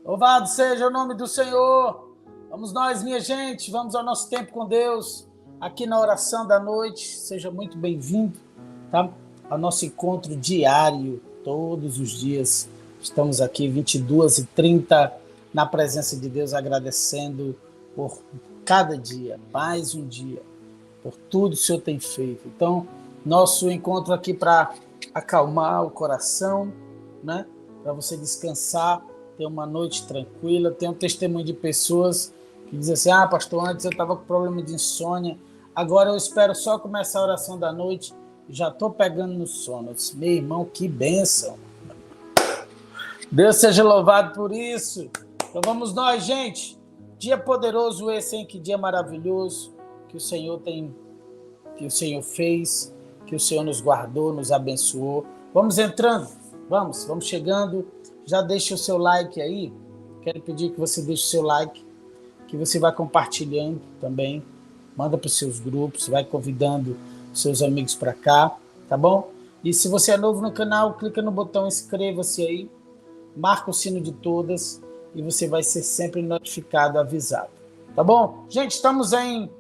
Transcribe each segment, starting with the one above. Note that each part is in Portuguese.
Louvado seja o nome do Senhor. Vamos nós, minha gente, vamos ao nosso tempo com Deus, aqui na oração da noite. Seja muito bem-vindo, tá? Ao nosso encontro diário, todos os dias. Estamos aqui 22h30 na presença de Deus, agradecendo por cada dia, mais um dia, por tudo que o Senhor tem feito. Então, nosso encontro aqui para acalmar o coração, né? Para você descansar, ter uma noite tranquila. Tem um testemunho de pessoas que dizem assim: pastor, antes eu estava com problema de insônia, agora eu espero só começar a oração da noite e já estou pegando no sono. Eu disse: meu irmão, que bênção. Deus seja louvado por isso. Então vamos nós, gente. Dia poderoso esse, hein? Que dia maravilhoso que o Senhor fez, que o Senhor nos guardou, nos abençoou. Vamos entrando, vamos chegando. Já deixa o seu like aí. Quero pedir que você deixe o seu like, que você vai compartilhando também. Manda para os seus grupos, vai convidando seus amigos para cá, tá bom? E se você é novo no canal, clica no botão inscreva-se aí, marca o sino de todas e você vai ser sempre notificado, avisado, tá bom? Gente, estamos em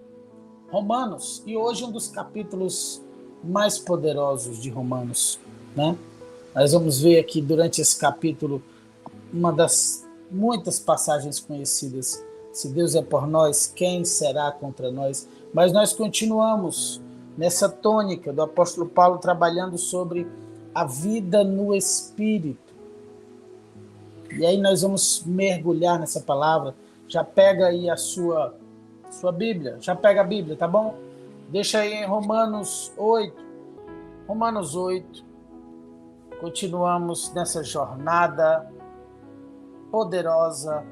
Romanos e hoje um dos capítulos mais poderosos de Romanos, né? Nós vamos ver aqui durante esse capítulo uma das muitas passagens conhecidas. Se Deus é por nós, quem será contra nós? Mas nós continuamos nessa tônica do apóstolo Paulo trabalhando sobre a vida no Espírito. E aí nós vamos mergulhar nessa palavra. Já pega aí a sua Bíblia, já pega a Bíblia, tá bom? Deixa aí em Romanos 8. Romanos 8. Continuamos nessa jornada poderosa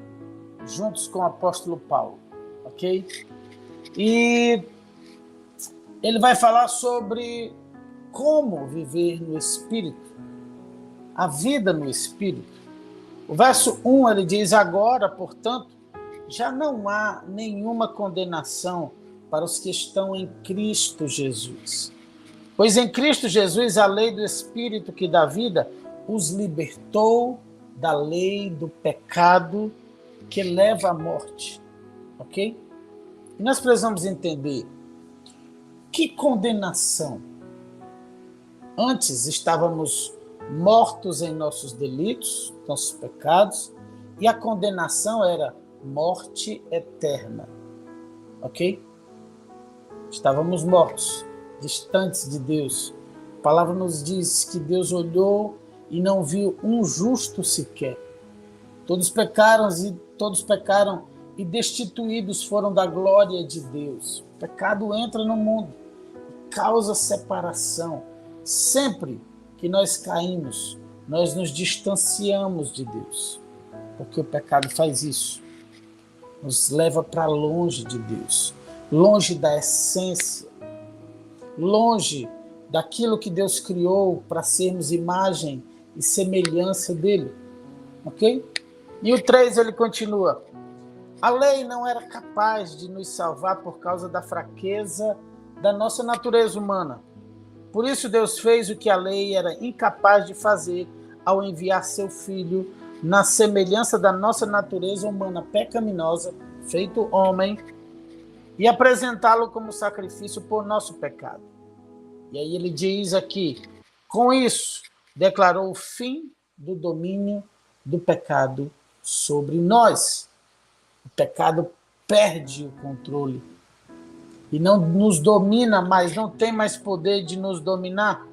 juntos com o apóstolo Paulo, ok? E ele vai falar sobre como viver no Espírito, a vida no Espírito. O verso 1, ele diz: agora, portanto, já não há nenhuma condenação para os que estão em Cristo Jesus. Pois em Cristo Jesus a lei do Espírito que dá vida os libertou da lei do pecado que leva à morte. Ok? E nós precisamos entender que condenação. Antes estávamos mortos em nossos delitos, nossos pecados, e a condenação era morte eterna. Ok? Estávamos mortos, distantes de Deus. A palavra nos diz que Deus olhou e não viu um justo sequer. Todos pecaram e destituídos foram da glória de Deus. O pecado entra no mundo, causa separação. Sempre que nós caímos, nós nos distanciamos de Deus, porque o pecado faz isso. Nos leva para longe de Deus, longe da essência, longe daquilo que Deus criou para sermos imagem e semelhança dele. Ok? E o 3, ele continua: a lei não era capaz de nos salvar por causa da fraqueza da nossa natureza humana. Por isso Deus fez o que a lei era incapaz de fazer ao enviar seu Filho na semelhança da nossa natureza humana pecaminosa, feito homem, e apresentá-lo como sacrifício por nosso pecado. E aí ele diz aqui: com isso, declarou o fim do domínio do pecado sobre nós. O pecado perde o controle e não nos domina mais, não tem mais poder de nos dominar.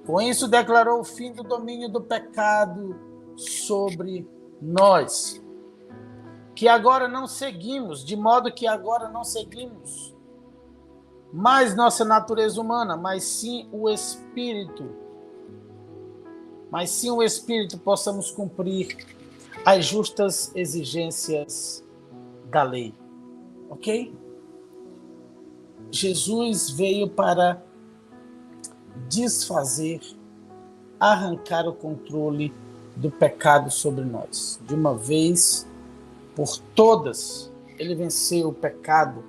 Com isso, declarou o fim do domínio do pecado sobre nós. Que agora não seguimos, de modo que agora não seguimos mais nossa natureza humana, mas sim o Espírito. Mas sim o Espírito possamos cumprir as justas exigências da lei. Ok? Jesus veio para desfazer, arrancar o controle do pecado sobre nós. De uma vez por todas, ele venceu o pecado.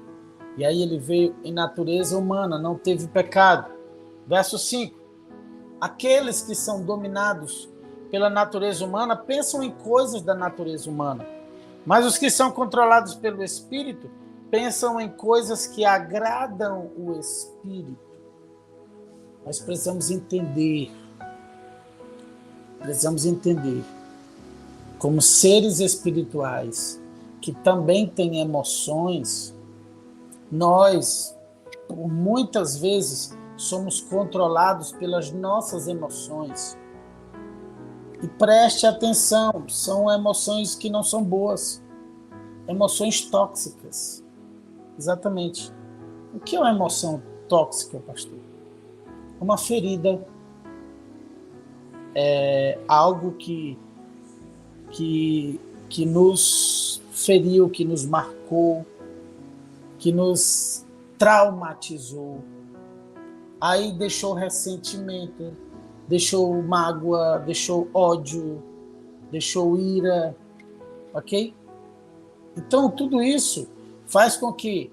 E aí ele veio em natureza humana, não teve pecado. Verso 5. Aqueles que são dominados pela natureza humana pensam em coisas da natureza humana. Mas os que são controlados pelo Espírito pensam em coisas que agradam o Espírito. Nós precisamos entender, como seres espirituais que também têm emoções, nós, por muitas vezes, somos controlados pelas nossas emoções. E preste atenção, são emoções que não são boas, emoções tóxicas. Exatamente. O que é uma emoção tóxica, pastor? Uma ferida, é algo que nos feriu, que nos marcou, que nos traumatizou. Aí deixou ressentimento, deixou mágoa, deixou ódio, deixou ira, ok? Então, tudo isso faz com que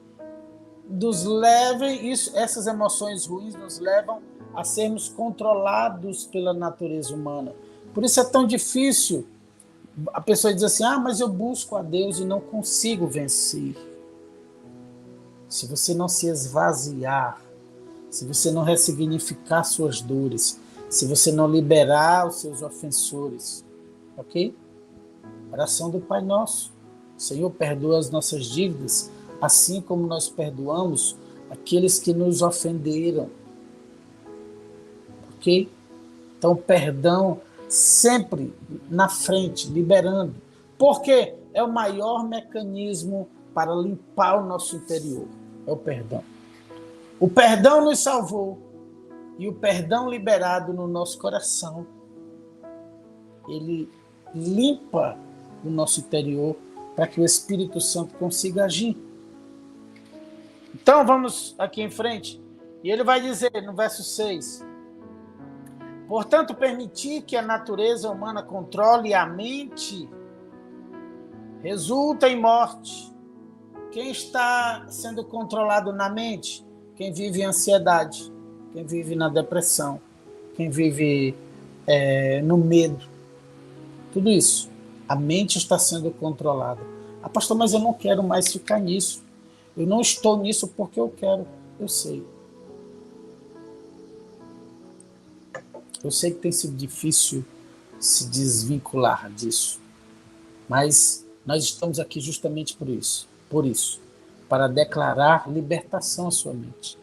essas emoções ruins nos levam a sermos controlados pela natureza humana. Por isso é tão difícil a pessoa dizer assim, mas eu busco a Deus e não consigo vencer. Se você não se esvaziar, se você não ressignificar suas dores, se você não liberar os seus ofensores, ok? Oração do Pai Nosso. Senhor, perdoa as nossas dívidas, assim como nós perdoamos aqueles que nos ofenderam. Ok? Então, perdão sempre na frente, liberando. Porque é o maior mecanismo para limpar o nosso interior. É o perdão. O perdão nos salvou. E o perdão liberado no nosso coração, ele limpa o nosso interior para que o Espírito Santo consiga agir. Então, vamos aqui em frente. E ele vai dizer no verso 6, portanto, permitir que a natureza humana controle a mente resulta em morte. Quem está sendo controlado na mente? Quem vive em ansiedade, quem vive na depressão, quem vive no medo. Tudo isso. A mente está sendo controlada. Pastor, mas eu não quero mais ficar nisso. Eu não estou nisso porque eu quero. Eu sei. Eu sei que tem sido difícil se desvincular disso. Mas nós estamos aqui justamente por isso. Para declarar libertação à sua mente.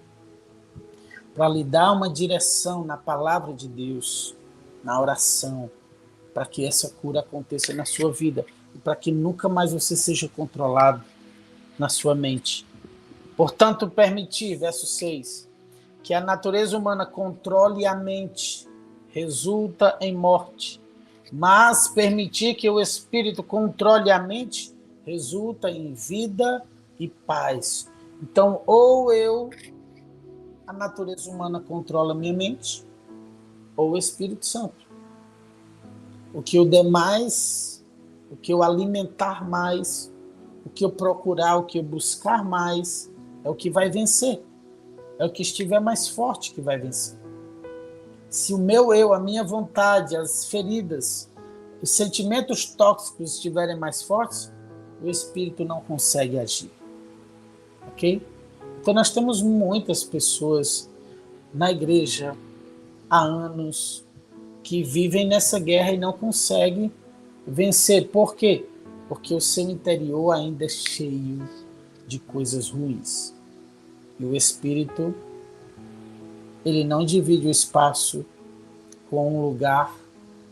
Para lhe dar uma direção na palavra de Deus, na oração, para que essa cura aconteça na sua vida e para que nunca mais você seja controlado na sua mente. Portanto, permitir, verso 6, que a natureza humana controle a mente resulta em morte, mas permitir que o espírito controle a mente resulta em vida e paz. Então, a natureza humana controla a minha mente, ou o Espírito Santo. O que eu der mais, o que eu alimentar mais, o que eu procurar, o que eu buscar mais, é o que vai vencer. É o que estiver mais forte que vai vencer. Se o meu eu, a minha vontade, as feridas, os sentimentos tóxicos estiverem mais fortes, o Espírito não consegue agir. Ok? Então nós temos muitas pessoas na igreja há anos que vivem nessa guerra e não conseguem vencer. Por quê? Porque o seu interior ainda é cheio de coisas ruins. E o Espírito, ele não divide o espaço com um lugar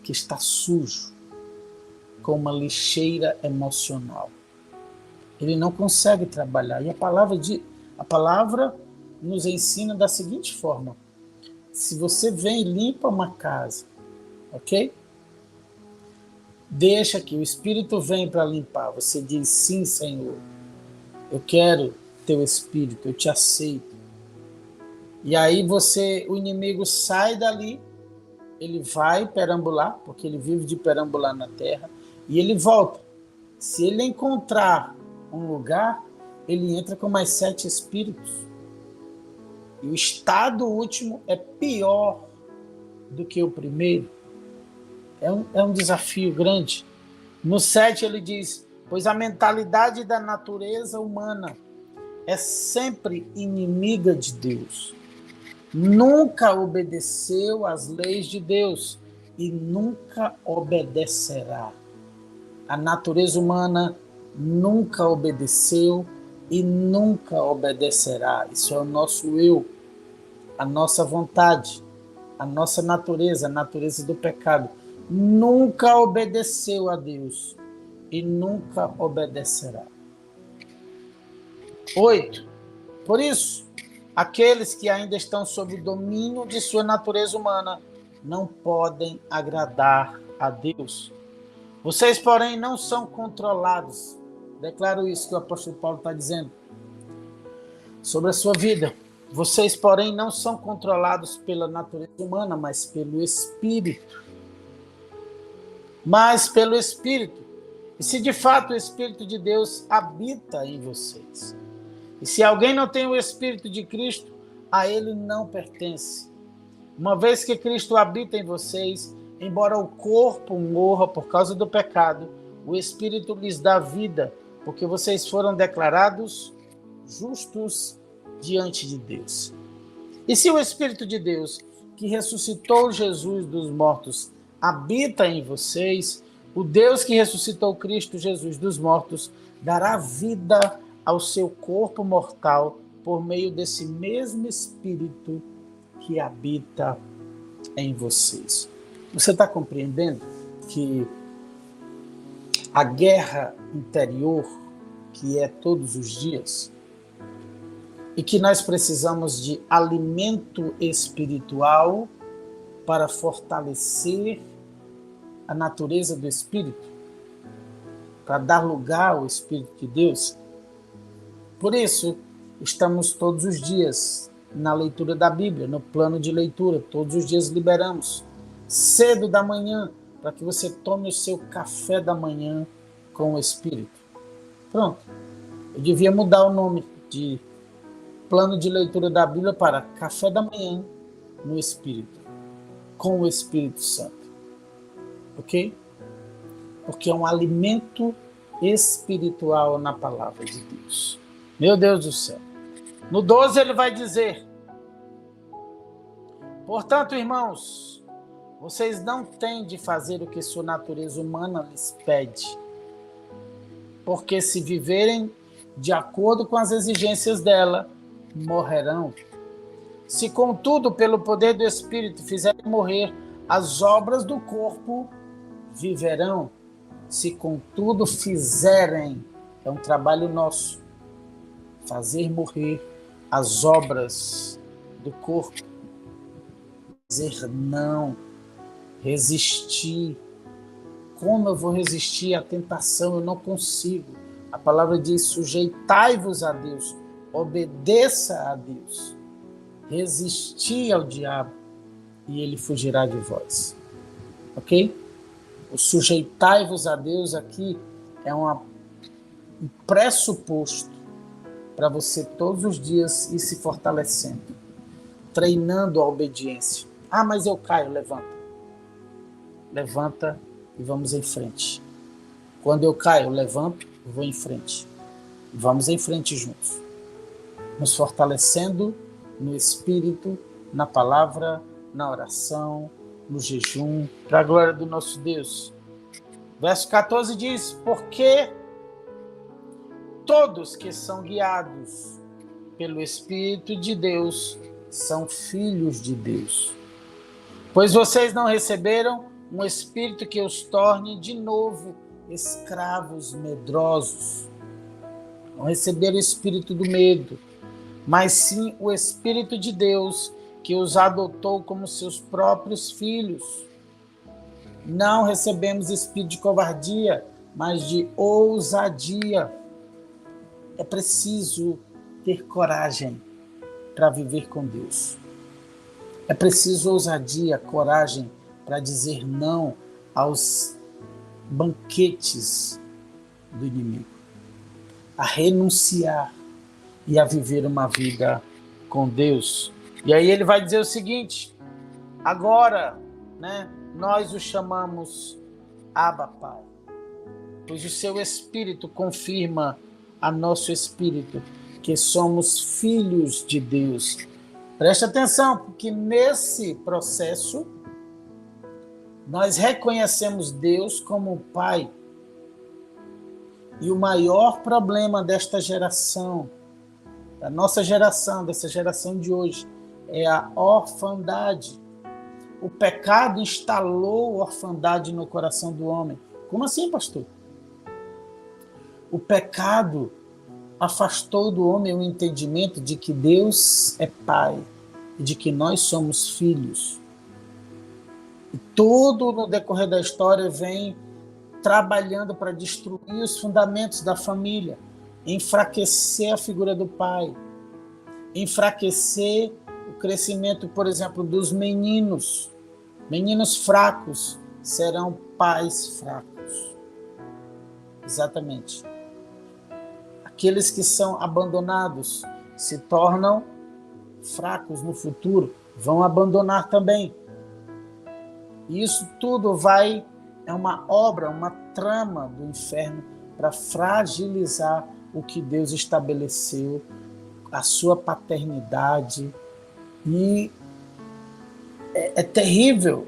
que está sujo, com uma lixeira emocional. Ele não consegue trabalhar. E a palavra nos ensina da seguinte forma: se você vem e limpa uma casa, ok? Deixa que o Espírito vem para limpar. Você diz, sim, Senhor, eu quero teu Espírito, eu te aceito. E aí o inimigo sai dali, ele vai perambular, porque ele vive de perambular na terra, e ele volta. Se ele encontrar um lugar, ele entra com mais 7 espíritos. E o estado último é pior do que o primeiro. É um desafio grande. No 7 ele diz, pois a mentalidade da natureza humana é sempre inimiga de Deus. Nunca obedeceu às leis de Deus e nunca obedecerá. A natureza humana nunca obedeceu e nunca obedecerá. Isso é o nosso eu, a nossa vontade, a nossa natureza, a natureza do pecado. Nunca obedeceu a Deus e nunca obedecerá. 8. Por isso, aqueles que ainda estão sob o domínio de sua natureza humana não podem agradar a Deus. Vocês, porém, não são controlados. Declaro isso que o apóstolo Paulo está dizendo sobre a sua vida. Vocês, porém, não são controlados pela natureza humana, mas pelo Espírito. Mas pelo Espírito. E se de fato o Espírito de Deus habita em vocês. E se alguém não tem o Espírito de Cristo, a ele não pertence. Uma vez que Cristo habita em vocês, embora o corpo morra por causa do pecado, o Espírito lhes dá vida, porque vocês foram declarados justos diante de Deus. E se o Espírito de Deus, que ressuscitou Jesus dos mortos, habita em vocês, o Deus que ressuscitou Cristo Jesus dos mortos dará vida ao seu corpo mortal por meio desse mesmo Espírito que habita em vocês. Você está compreendendo que a guerra interior, que é todos os dias, e que nós precisamos de alimento espiritual para fortalecer a natureza do Espírito, para dar lugar ao Espírito de Deus. Por isso, estamos todos os dias na leitura da Bíblia, no plano de leitura. Todos os dias liberamos, cedo da manhã, para que você tome o seu café da manhã com o Espírito. Pronto. Eu devia mudar o nome de plano de leitura da Bíblia para café da manhã no Espírito, com o Espírito Santo. Ok? Porque é um alimento espiritual na palavra de Deus. Meu Deus do céu. No 12 ele vai dizer, portanto, irmãos, vocês não têm de fazer o que sua natureza humana lhes pede, porque se viverem de acordo com as exigências dela, morrerão. Se, contudo, pelo poder do Espírito fizerem morrer as obras do corpo, viverão. Se, contudo, fizerem, é um trabalho nosso, fazer morrer as obras do corpo, dizer não, resistir. Como eu vou resistir à tentação? Eu não consigo. A palavra diz, sujeitai-vos a Deus, obedeça a Deus, resisti ao diabo e ele fugirá de vós. Ok? O sujeitai-vos a Deus aqui é um pressuposto para você todos os dias ir se fortalecendo, treinando a obediência. Ah, mas eu caio, levanta. Levanta e vamos em frente. Quando eu caio, eu levanto e vou em frente. Vamos em frente juntos. Nos fortalecendo no Espírito, na palavra, na oração, no jejum, para a glória do nosso Deus. Verso 14 diz, porque todos que são guiados pelo Espírito de Deus são filhos de Deus. Pois vocês não receberam um espírito que os torne de novo escravos medrosos. Não receberam o espírito do medo, mas sim o Espírito de Deus que os adotou como seus próprios filhos. Não recebemos espírito de covardia, mas de ousadia. É preciso ter coragem para viver com Deus. É preciso ousadia, coragem para dizer não aos banquetes do inimigo, a renunciar e a viver uma vida com Deus. E aí ele vai dizer o seguinte, agora, nós o chamamos Abba, Pai, pois o seu Espírito confirma a nosso espírito que somos filhos de Deus. Preste atenção, porque nesse processo nós reconhecemos Deus como Pai. E o maior problema desta geração, da nossa geração, dessa geração de hoje, é a orfandade. O pecado instalou orfandade no coração do homem. Como assim, pastor? O pecado afastou do homem o entendimento de que Deus é Pai e de que nós somos filhos. E tudo no decorrer da história vem trabalhando para destruir os fundamentos da família, enfraquecer a figura do pai, enfraquecer o crescimento, por exemplo, dos meninos. Meninos fracos serão pais fracos. Exatamente. Aqueles que são abandonados se tornam fracos no futuro, vão abandonar também. E isso tudo é uma obra, uma trama do inferno para fragilizar o que Deus estabeleceu, a sua paternidade. E é terrível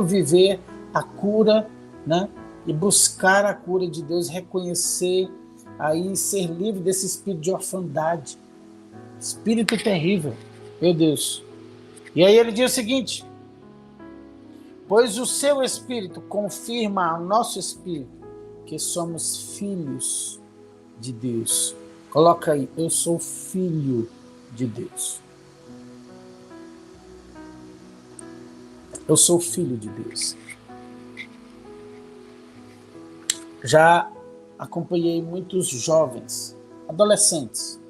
viver a cura, né? E buscar a cura de Deus, reconhecer, aí ser livre desse espírito de orfandade. Espírito terrível, meu Deus. E aí ele diz o seguinte: pois o seu Espírito confirma ao nosso Espírito que somos filhos de Deus. Coloca aí, eu sou filho de Deus. Eu sou filho de Deus. Já acompanhei muitos jovens, adolescentes,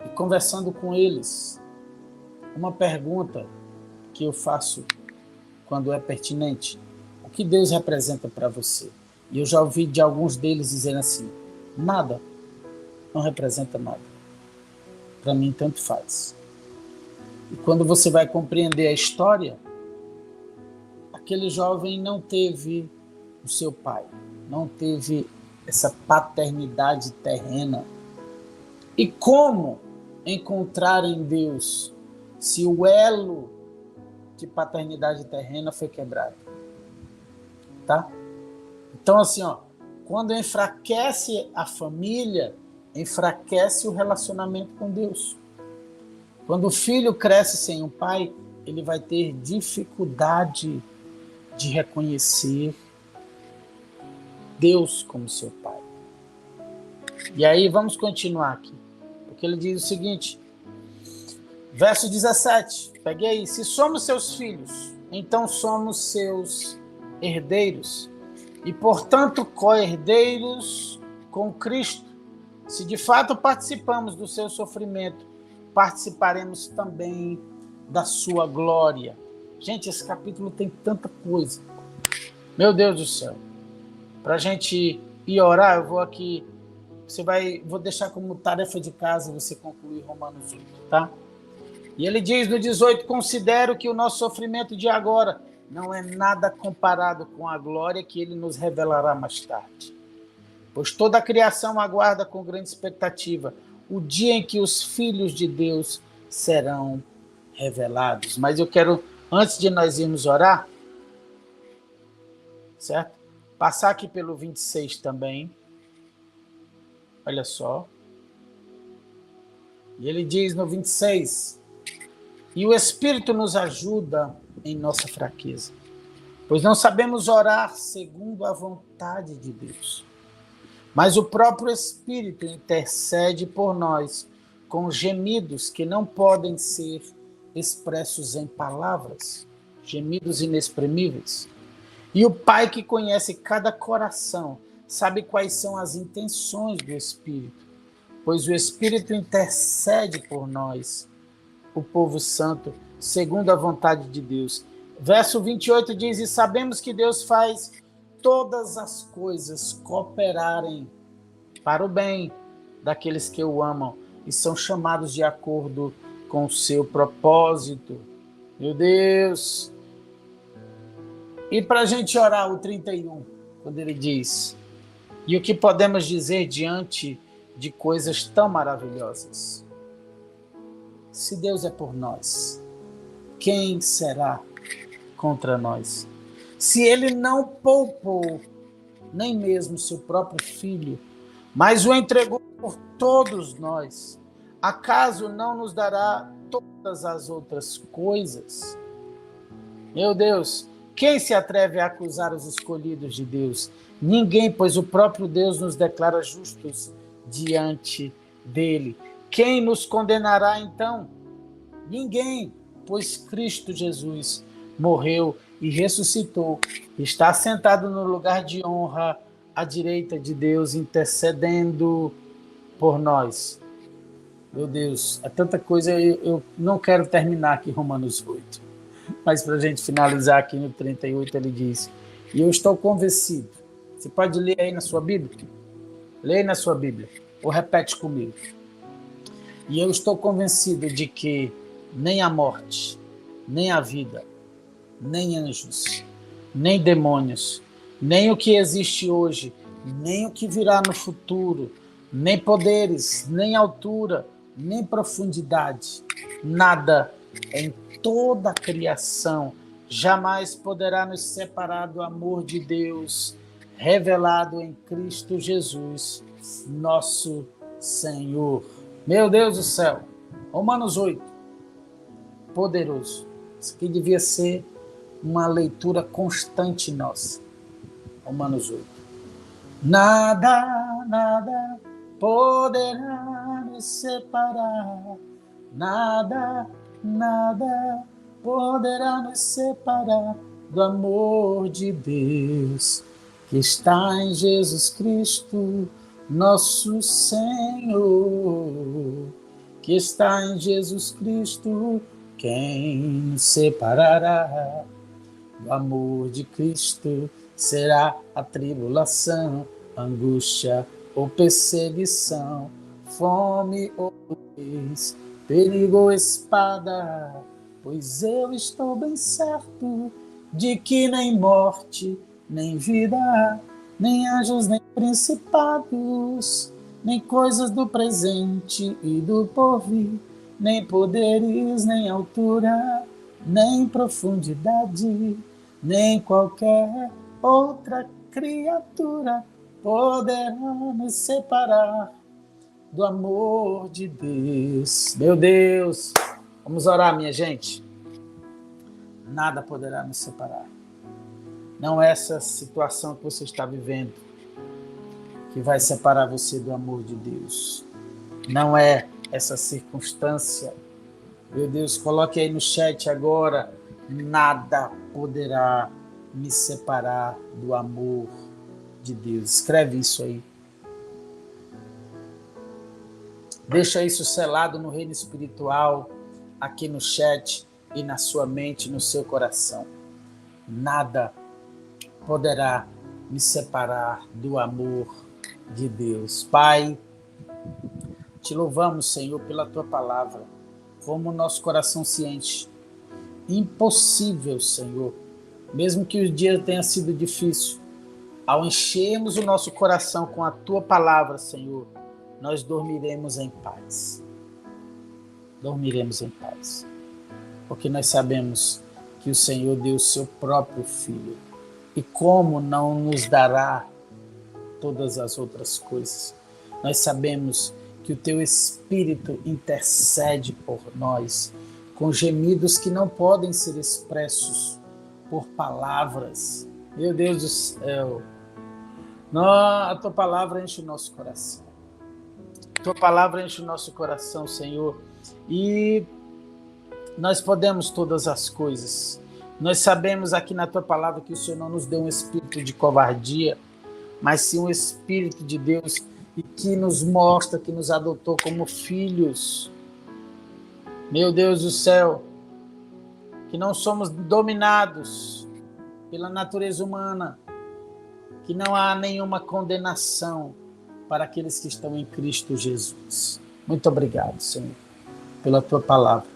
e conversando com eles, uma pergunta que eu faço quando é pertinente: o que Deus representa para você? E eu já ouvi de alguns deles dizendo assim: nada, não representa nada. Para mim, tanto faz. E quando você vai compreender a história, aquele jovem não teve o seu pai, não teve essa paternidade terrena. E como encontrar em Deus se o elo de paternidade terrena foi quebrado? Tá? Então, assim, quando enfraquece a família, enfraquece o relacionamento com Deus. Quando o filho cresce sem um pai, ele vai ter dificuldade de reconhecer Deus como seu pai. E aí vamos continuar aqui, porque ele diz o seguinte, verso 17, peguei aí: se somos seus filhos, então somos seus herdeiros, e portanto co-herdeiros com Cristo. Se de fato participamos do seu sofrimento, participaremos também da sua glória. Gente, esse capítulo tem tanta coisa. Meu Deus do céu. Para a gente ir orar, eu vou aqui, vou deixar como tarefa de casa você concluir Romanos 8, tá? E ele diz no 18, considero que o nosso sofrimento de agora não é nada comparado com a glória que ele nos revelará mais tarde. Pois toda a criação aguarda com grande expectativa o dia em que os filhos de Deus serão revelados. Mas eu quero, antes de nós irmos orar, certo? Passar aqui pelo 26 também. Olha só. E ele diz no 26, e o Espírito nos ajuda em nossa fraqueza, pois não sabemos orar segundo a vontade de Deus. Mas o próprio Espírito intercede por nós com gemidos que não podem ser expressos em palavras, gemidos inexprimíveis. E o Pai que conhece cada coração sabe quais são as intenções do Espírito, pois o Espírito intercede por nós, o povo santo, segundo a vontade de Deus. Verso 28 diz, e sabemos que Deus faz todas as coisas cooperarem para o bem daqueles que o amam e são chamados de acordo com o seu propósito. Meu Deus! E para a gente orar o 31, quando ele diz: e o que podemos dizer diante de coisas tão maravilhosas? Se Deus é por nós, quem será contra nós? Se ele não poupou nem mesmo seu próprio filho, mas o entregou por todos nós, acaso não nos dará todas as outras coisas? Meu Deus, quem se atreve a acusar os escolhidos de Deus? Ninguém, pois o próprio Deus nos declara justos diante dele. Quem nos condenará então? Ninguém, pois Cristo Jesus morreu e ressuscitou, está sentado no lugar de honra à direita de Deus, intercedendo por nós. Meu Deus, é tanta coisa, eu não quero terminar aqui Romanos 8, mas para a gente finalizar aqui no 38, ele diz: e eu estou convencido. Você pode ler aí na sua Bíblia? Leia na sua Bíblia, ou repete comigo. E eu estou convencido de que nem a morte, nem a vida, nem anjos, nem demônios, nem o que existe hoje, nem o que virá no futuro, nem poderes, nem altura, nem profundidade, nada em toda a criação jamais poderá nos separar do amor de Deus revelado em Cristo Jesus, nosso Senhor. Meu Deus do céu, Romanos 8, poderoso. Isso aqui devia ser uma leitura constante nossa. Romanos 8. Nada poderá nos separar. Nada poderá nos separar do amor de Deus que está em Jesus Cristo, nosso Senhor. Que está em Jesus Cristo, quem nos separará do amor de Cristo? Será a tribulação, angústia ou perseguição, fome ou nudez, perigo ou espada? Pois eu estou bem certo de que nem morte, nem vida, nem anjos, nem principados, nem coisas do presente e do porvir, nem poderes, nem altura, nem profundidade, nem qualquer outra criatura poderá nos separar do amor de Deus. Meu Deus, vamos orar, minha gente. Nada poderá nos separar. Não é essa situação que você está vivendo que vai separar você do amor de Deus. Não é essa circunstância. Meu Deus, coloque aí no chat agora: nada poderá me separar do amor de Deus. Escreve isso aí. Deixa isso selado no reino espiritual, aqui no chat e na sua mente, no seu coração. Nada poderá me separar do amor de Deus. Pai, te louvamos, Senhor, pela tua palavra. Como o nosso coração se enche. Impossível, Senhor, mesmo que o dia tenha sido difícil, ao enchermos o nosso coração com a tua palavra, Senhor, nós dormiremos em paz. Dormiremos em paz. Porque nós sabemos que o Senhor deu o seu próprio Filho. E como não nos dará todas as outras coisas? Nós sabemos que o teu Espírito intercede por nós, com gemidos que não podem ser expressos por palavras. Meu Deus do céu, a tua palavra enche o nosso coração. A tua palavra enche o nosso coração, Senhor, e nós podemos todas as coisas. Nós sabemos aqui na tua palavra que o Senhor não nos deu um espírito de covardia, mas sim um espírito de Deus, e que nos mostra, que nos adotou como filhos. Meu Deus do céu, que não somos dominados pela natureza humana, que não há nenhuma condenação para aqueles que estão em Cristo Jesus. Muito obrigado, Senhor, pela tua palavra.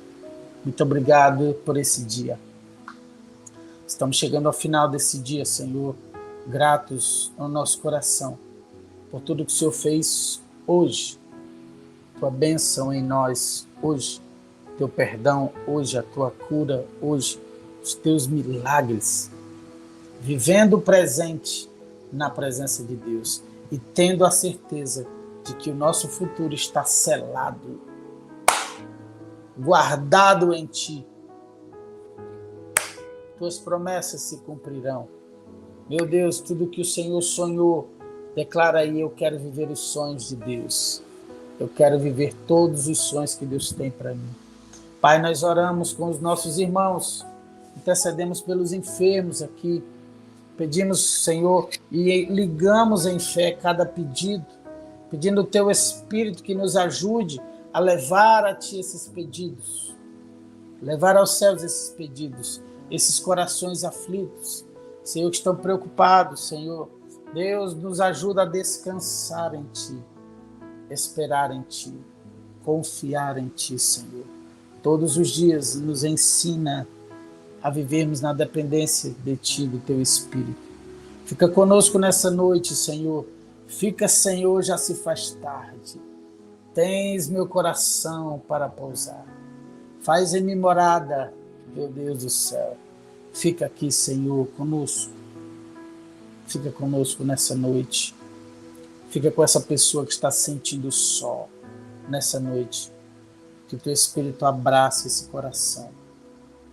Muito obrigado por esse dia. Estamos chegando ao final desse dia, Senhor, gratos no nosso coração por tudo que o Senhor fez hoje, tua bênção em nós hoje, teu perdão hoje, a tua cura hoje, os teus milagres, vivendo o presente na presença de Deus e tendo a certeza de que o nosso futuro está selado, guardado em ti. Tuas promessas se cumprirão. Meu Deus, tudo que o Senhor sonhou, declara aí: eu quero viver os sonhos de Deus. Eu quero viver todos os sonhos que Deus tem para mim. Pai, nós oramos com os nossos irmãos, intercedemos pelos enfermos aqui, pedimos, Senhor, e ligamos em fé cada pedido, pedindo o teu Espírito que nos ajude a levar a ti esses pedidos, levar aos céus esses pedidos, esses corações aflitos, Senhor, que estão preocupados, Senhor. Deus, nos ajuda a descansar em ti, esperar em ti, confiar em ti, Senhor. Todos os dias nos ensina a vivermos na dependência de ti, do teu Espírito. Fica conosco nessa noite, Senhor. Fica, Senhor, já se faz tarde. Tens meu coração para pousar. Faz em mim morada, meu Deus do céu. Fica aqui, Senhor, conosco. Fica conosco nessa noite. Fica com essa pessoa que está sentindo só nessa noite. Que o teu Espírito abrace esse coração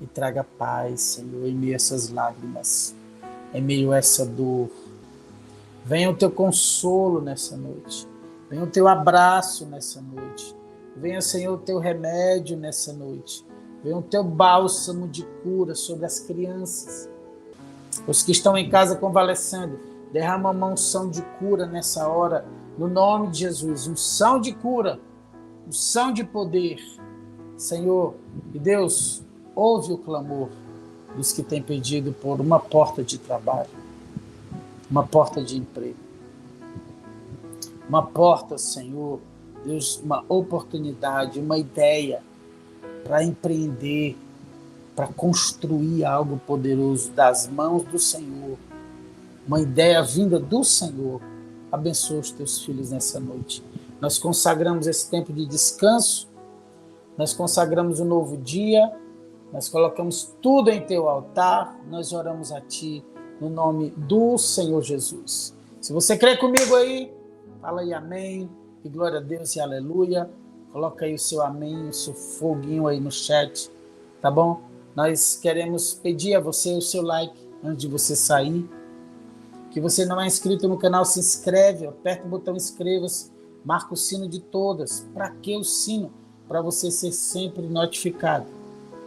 e traga paz, Senhor, em meio a essas lágrimas, em meio a essa dor. Venha o teu consolo nessa noite. Venha o teu abraço nessa noite. Venha, Senhor, o teu remédio nessa noite. Venha o teu bálsamo de cura sobre as crianças. Os que estão em casa convalescendo, derrama uma unção de cura nessa hora, no nome de Jesus. Unção de cura, unção de poder. Senhor, e Deus, ouve o clamor dos que têm pedido por uma porta de trabalho, uma porta de emprego, uma porta, Senhor, Deus, uma oportunidade, uma ideia para empreender, para construir algo poderoso das mãos do Senhor, uma ideia vinda do Senhor. Abençoa os teus filhos nessa noite. Nós consagramos esse tempo de descanso, nós consagramos um novo dia, nós colocamos tudo em teu altar, nós oramos a ti no nome do Senhor Jesus. Se você crê comigo aí, fala aí amém, e glória a Deus e aleluia. Coloca aí o seu amém, o seu foguinho aí no chat, tá bom? Nós queremos pedir a você o seu like antes de você sair. Que você não é inscrito no canal, se inscreve, aperta o botão inscreva-se, marca o sino de todas. Para que o sino? Para você ser sempre notificado.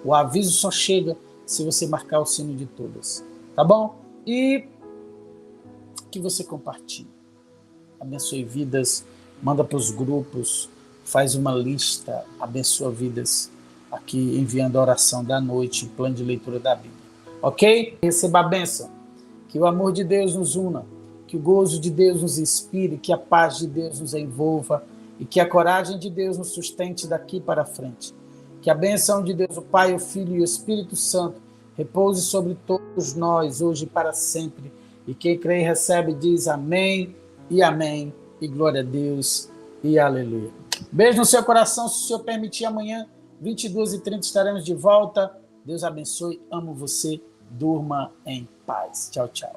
O aviso só chega se você marcar o sino de todas, tá bom? E que você compartilhe. Abençoe vidas, manda para os grupos, faz uma lista, abençoa vidas aqui enviando a oração da noite, plano de leitura da Bíblia. Ok? Receba a bênção. Que o amor de Deus nos una, que o gozo de Deus nos inspire, que a paz de Deus nos envolva e que a coragem de Deus nos sustente daqui para frente. Que a bênção de Deus, o Pai, o Filho e o Espírito Santo repouse sobre todos nós, hoje e para sempre. E quem crê e recebe diz amém, e glória a Deus, e aleluia. Beijo no seu coração, se o Senhor permitir, amanhã, 22h30, estaremos de volta. Deus abençoe, amo você, durma em paz. Tchau, tchau.